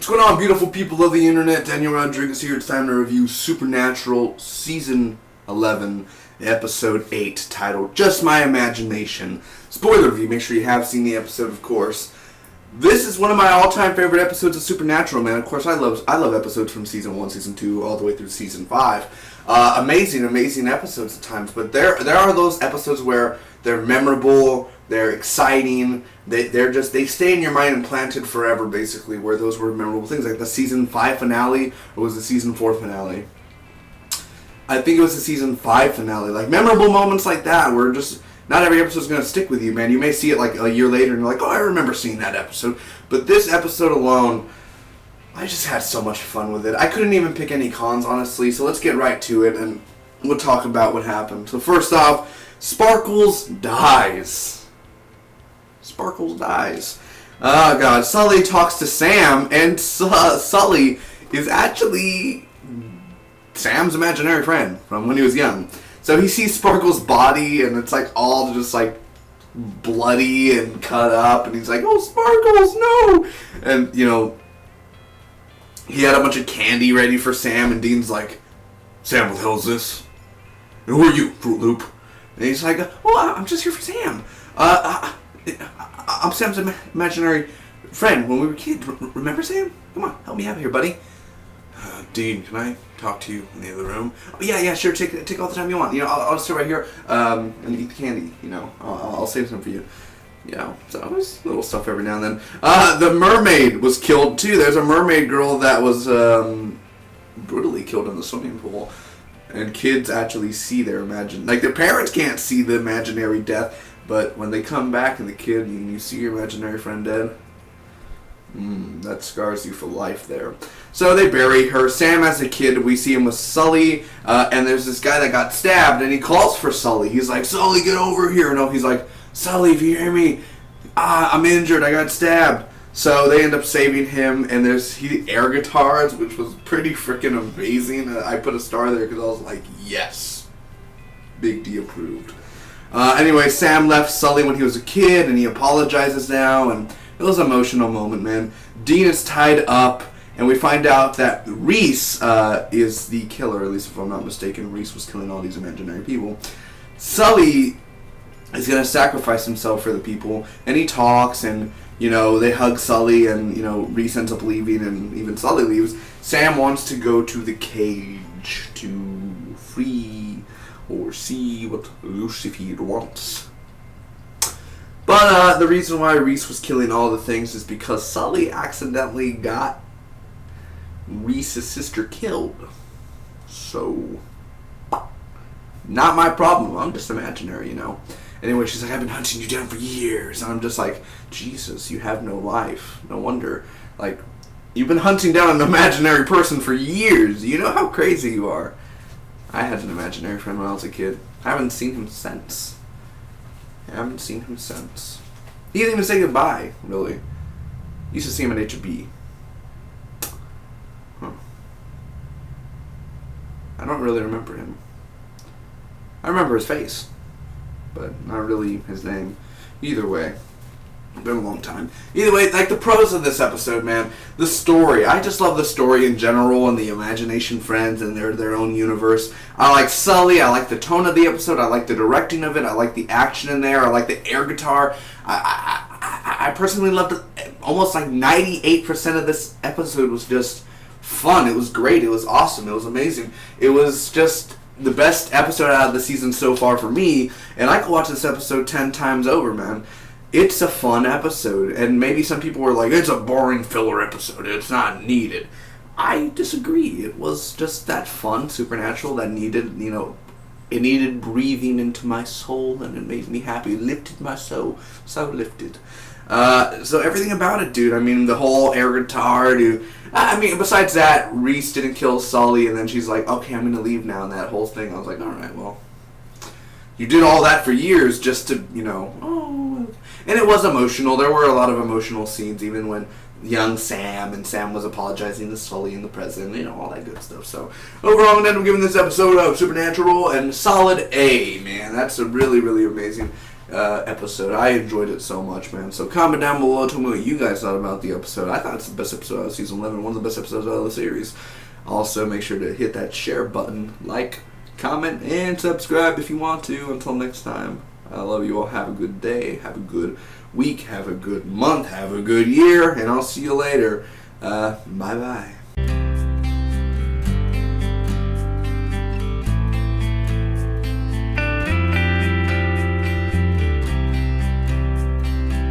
What's going on, beautiful people of the internet? Daniel Rodriguez here. It's time to review Supernatural Season 11, Episode 8, titled Just My Imagination. Spoiler review, make sure you have seen the episode, of course. This is one of my all-time favorite episodes of Supernatural, man. Of course, I love episodes from Season 1, Season 2, all the way through Season 5. Amazing episodes at times, but there are those episodes where they're memorable, they're exciting, they stay in your mind and planted forever, basically, where those were memorable things, like the Season 5 finale, or was the Season 4 finale? I think it was the Season 5 finale, like, memorable moments like that, where just, not every episode's going to stick with you, man. You may see it, like, a year later, and you're like, oh, I remember seeing that episode, but this episode alone, I just had so much fun with it. I couldn't even pick any cons, honestly, so let's get right to it, and we'll talk about what happened. So first off, Sparkles dies. Sparkles dies. Oh, God. Sully talks to Sam, and Sully is actually Sam's imaginary friend from when he was young. So he sees Sparkles' body, and it's, like, all just, like, bloody and cut up, and he's like, oh, Sparkles, no! And, you know, he had a bunch of candy ready for Sam, and Dean's like, Sam, what the hell is this? And who are you, Fruit Loop? And he's like, well, I'm just here for Sam. I'm Sam's imaginary friend when we were kids. Remember, Sam? Come on, help me out here, buddy. Dean, can I talk to you in the other room? Oh, yeah, sure. Take all the time you want. You know, I'll sit right here and eat the candy. You know, I'll save some for you. You know, so there's little stuff every now and then. The mermaid was killed too. There's a mermaid girl that was brutally killed in the swimming pool. And kids actually see their their parents can't see the imaginary death, but when they come back and you see your imaginary friend dead, that scars you for life there. So they bury her. Sam, as a kid, we see him with Sully, and there's this guy that got stabbed, and he calls for Sully. He's like, Sully, get over here. No, he's like, Sully, if you hear me, I'm injured, I got stabbed. So they end up saving him, and there's air guitars, which was pretty freaking amazing. I put a star there because I was like, yes. Big D approved. Anyway, Sam left Sully when he was a kid, and he apologizes now, and it was an emotional moment, man. Dean is tied up, and we find out that Reese is the killer, at least if I'm not mistaken. Reese was killing all these imaginary people. Sully is going to sacrifice himself for the people, and he talks, and you know, they hug Sully, and, you know, Reese ends up leaving, and even Sully leaves. Sam wants to go to the cage to free or see what Lucifer wants. But the reason why Reese was killing all the things is because Sully accidentally got Reese's sister killed. So, not my problem. I'm just imaginary, you know. Anyway, she's like, I've been hunting you down for years. And I'm just like, Jesus, you have no life. No wonder. Like, you've been hunting down an imaginary person for years. You know how crazy you are. I had an imaginary friend when I was a kid. I haven't seen him since. He didn't even say goodbye, really. Used to see him at H.I.E.L.D. Huh. I don't really remember him. I remember his face, but not really his name. Either way, it's been a long time. Either way, like the pros of this episode, man, the story. I just love the story in general and the imagination friends and their own universe. I like Sully. I like the tone of the episode. I like the directing of it. I like the action in there. I like the air guitar. I personally loved it. Almost like 98% of this episode was just fun. It was great. It was awesome. It was amazing. It was just the best episode out of the season so far for me, and I could watch this episode 10 times over, man. It's a fun episode, and maybe some people were like, it's a boring filler episode, it's not needed. I disagree. It was just that fun Supernatural that needed, you know, it needed breathing into my soul, and it made me happy. It lifted my soul. So lifted. So everything about it, dude. I mean, the whole air guitar, dude. I mean, besides that, Reese didn't kill Sully, and then she's like, okay, I'm going to leave now, and that whole thing. I was like, alright, well, you did all that for years just to, you know, oh. And it was emotional. There were a lot of emotional scenes, even when young Sam, and Sam was apologizing to Sully in the present, you know, all that good stuff. So, overall, I'm going to be giving this episode of Supernatural and solid A, man. That's a really, really amazing episode. I enjoyed it so much, man. So comment down below, tell me what you guys thought about the episode. I thought it's the best episode of season 11, one of the best episodes out of the series. Also, make sure to hit that share button, like, comment, and subscribe if you want to. Until next time, I love you all. Have a good day, have a good week, have a good month, have a good year, and I'll see you later. Bye-bye.